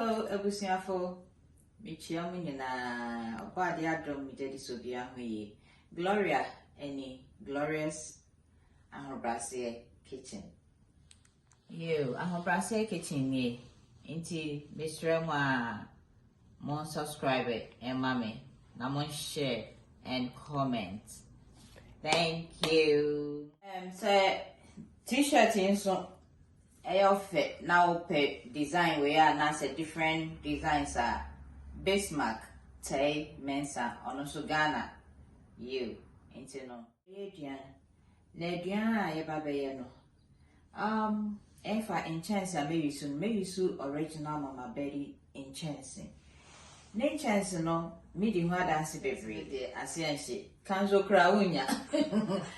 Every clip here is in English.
Hello, Ebusiafo. Michiamu na obadi adom mi dedi sobia huye. Gloria any glorious ahobrase kitchen. You ahobrase kitchen ye. Inti Mr. Mon subscribe and mommy. Na mon share and comment. Thank you. So t-shirt in so fit now pay design we are now say different designs are Bismarck, Tay, Mensa, also Ghana. You into no. Nediana Yababayano. If I in chance I may use original Mama Betty in chancing. Ne chance no, meeting what I see every day. I see Kanzo Craunia.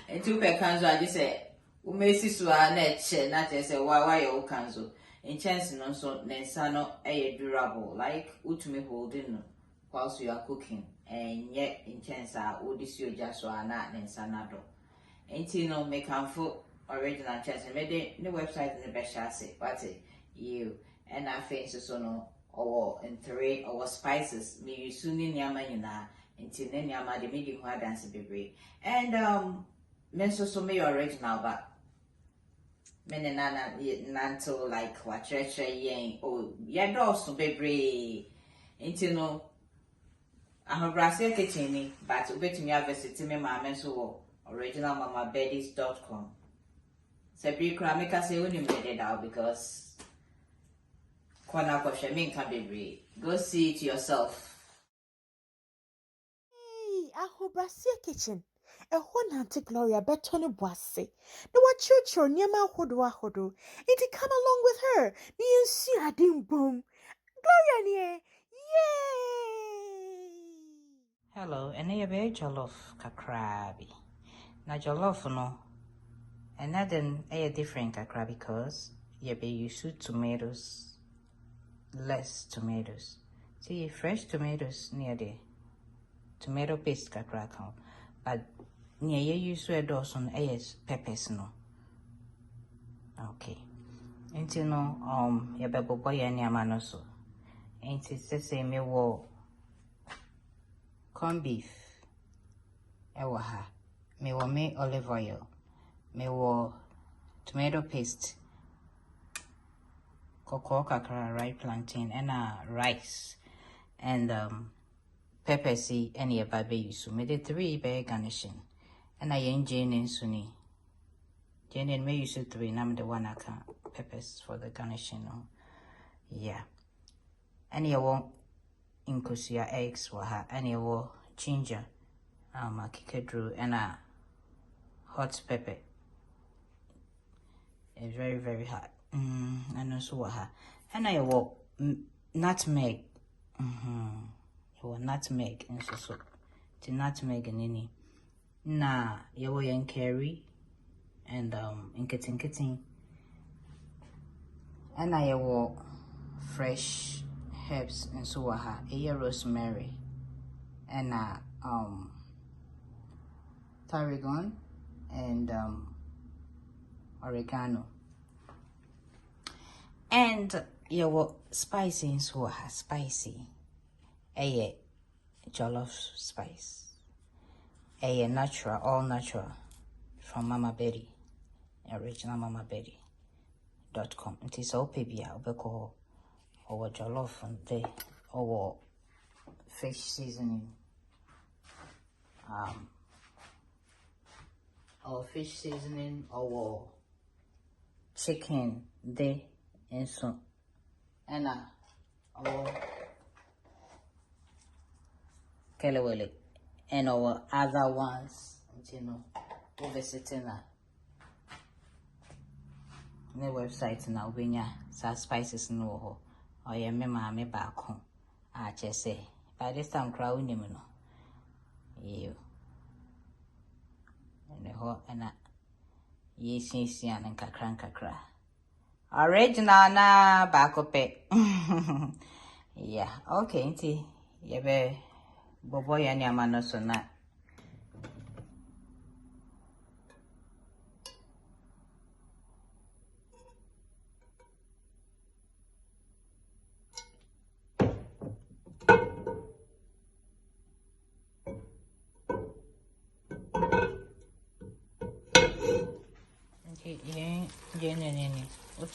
And 2 per Kanzo, I just say. Umesi suwa net not just say why you cancel. In chance no so nensano a durable like utumi holding whilst you are cooking and yet in chance would this you just so not nensanado. Ain't no make full original chance and made the website in the best chassis, but you and I face so no or in 3 or spices me you soon in Yamayina until then Yama the medium hard dance baby and menso so me original but menenana nanto like what treasure yen oh ya dosu baby into no ahobrase kitchen but ubetumi visit me ma menso originalmamabeddies.com sebi kra make us say uni made out because kwana kwhwe me nka baby go see it yourself. Hey, ahobrase kitchen. Auntie Gloria betoni boise. No what church or near my hodo. It come along with her. You see I didn't boom. Gloria near. Yay! Hello, and OMB Jollof kakrabi. Na jollof no. And that then a different kakra because you be use tomatoes, less tomatoes. See fresh tomatoes near the tomato paste kakra count. But near you use a dozen as peppers no. Okay. Until no your baby boy and your man also. Ain't it the same me war corned beef. Ewaha. Me wo me olive oil. Me wo tomato paste. Cocoa kakra ripe plantain and rice. And pepper see any baby use. Me the 3 bag garnishing. And I ain't Jane and Sunni. Jane and me use 3, and I'm the one I can peppers for the garnishing. Yeah. And you won't include your eggs waha, and you will ginger, a kikadru and a hot pepper. It's very, very hot. And also waha. And I will nutmeg. You will nutmeg and so to nutmeg and any. Na you will and curry and nkiti. And I will fresh herbs and so waha, rosemary and tarragon and oregano and your spicy and so waha, spicy jollof spice natural, all natural from Mama Betty, original mamabetty.com. It is all pibia obeko or jollof and day or fish seasoning or fish seasoning or chicken day and so and or kelewele and our other ones you know visiting the website now when sa spices no or ya me mama back home. I just say by this time crowd him no. You and the hot and ye see and kakra. Original na back up it. Yeah, okay, auntie. You be boy and your man so na.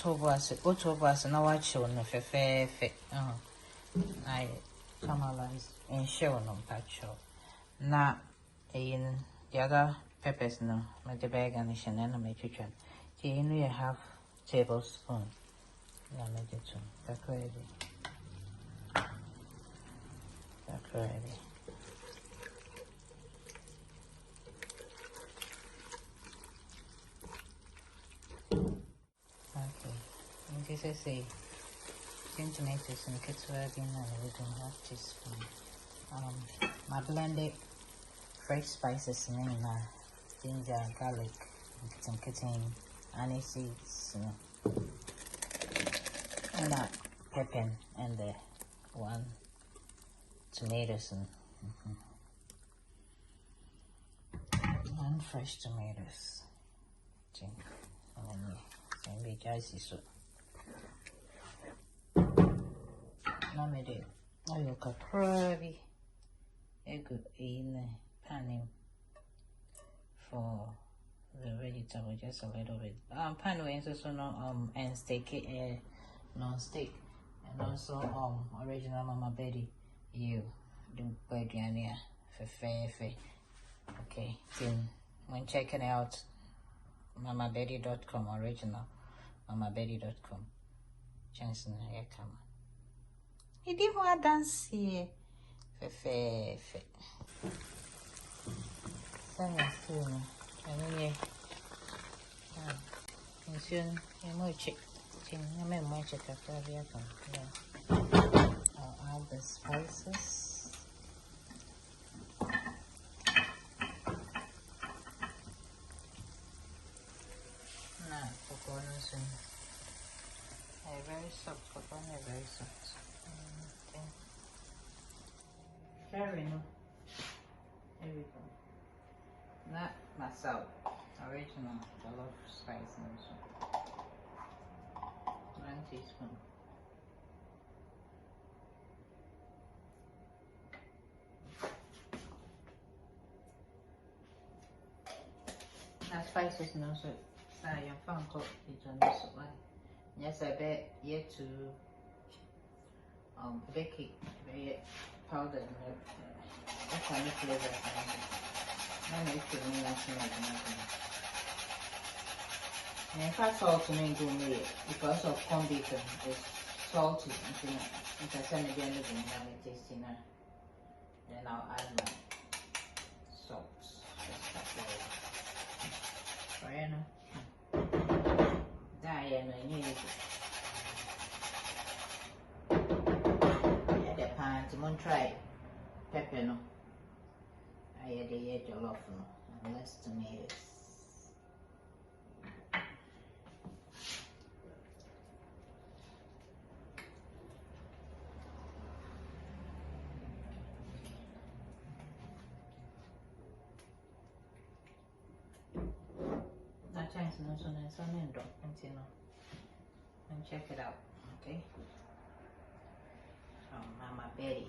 Otobas, now watch on the fair. I caramelize and show no patcho. Now, in the other peppers, no, make the bag and the shanana make you try. In you have tablespoon. Now make it too. That's ready. That's ready. Okay. And this is a tomatoes and ketchup and everything, half teaspoon. My blended fresh spices in ginger, garlic, some cutting, honey seeds, and that pepper and the one tomatoes and one fresh tomatoes. And be juicy so. Now me do oil curry egg in the pan for the vegetable just a little bit. Pan is also no and steak non-stick and also original Mama Betty you do biryani for fair. Okay, then when checking out mamabetty.com original mamabetty.com chance na here come. Idi ho dance here fe. Saya soon. Ani soon mo check. I may check after I'll add the spices. Nah, coconut soon. Very soft, coconut very soft. Okay. Carry no. Here we go. Not myself. Original jollof spice also. 1 teaspoon. Now spices no so. Sorry, I'm found cook it on this one. Yes, I bet yet to bake it, powder. That's how much flavor I have. I make it me nothing like nothing. And if I salt to make do me because of corn beef is salty. If I send it again, then I make tasty now. Then I'll add my salt. Just that way. Original. I need it. Yeah, the pan, Timon try pepper no. I had the jollof no, and less tomatoes. That chance no so nice on and drop until no. And check it out, okay? Mama Betty.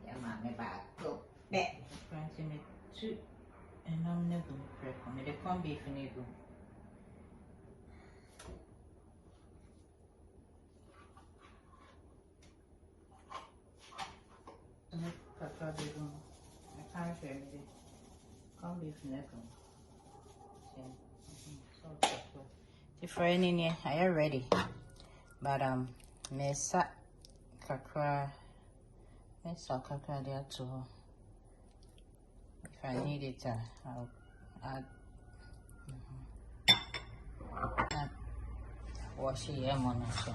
Yeah, Mama back. Go back. Plantain it too. And I'm never going to prep on it. The corn beef in it. I can't share it. Corn beef in it. The frying in here, I am ready. But mesa kakra there too. If I need it, I'll add. Wash it on so.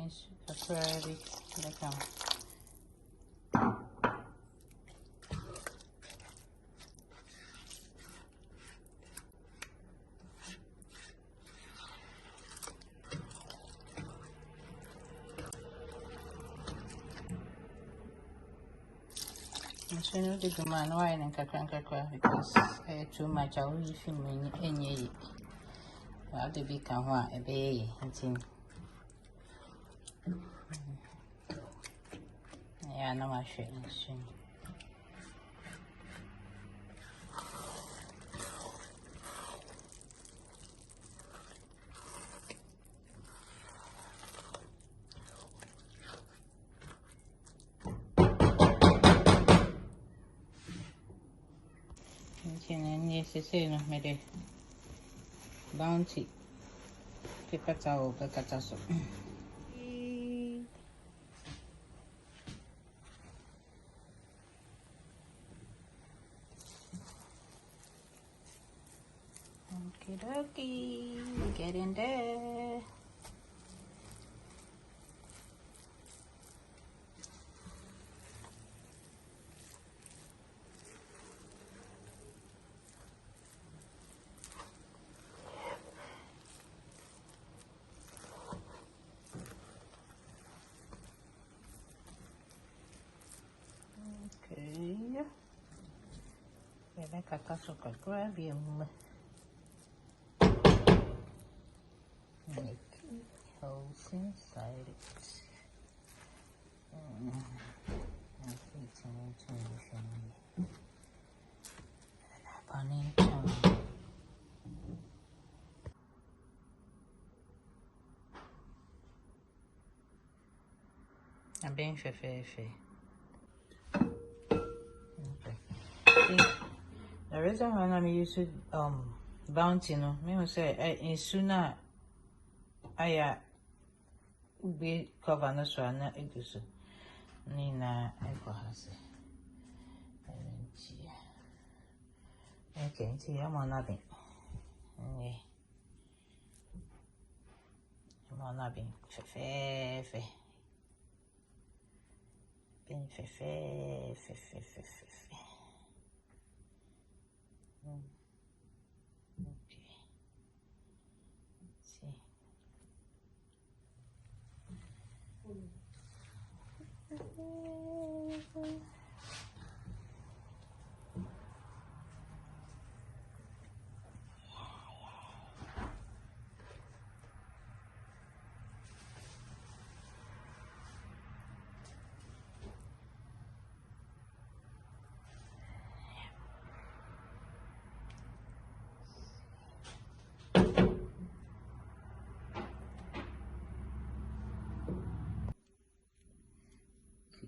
Yes, that's ready. Look out. So no the man wine and kakra because too much I will film any I'll the big can want a bay and yeah, no my shit. And yes, I say no, maybe Bounty paper towel, Pecataso. Okie dokie, get in there. Okay. Yeah, make a tasso grab him. Make holes inside it. I'm being fair. Okay. See, the reason why I'm using Bounty, no, me will say in sooner I be cover no so na eduso. Nina ekwaase. Okay, see, I'm on nothing. I'm on nothing. Fe. Bem fe. Okay. See.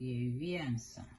Eviança.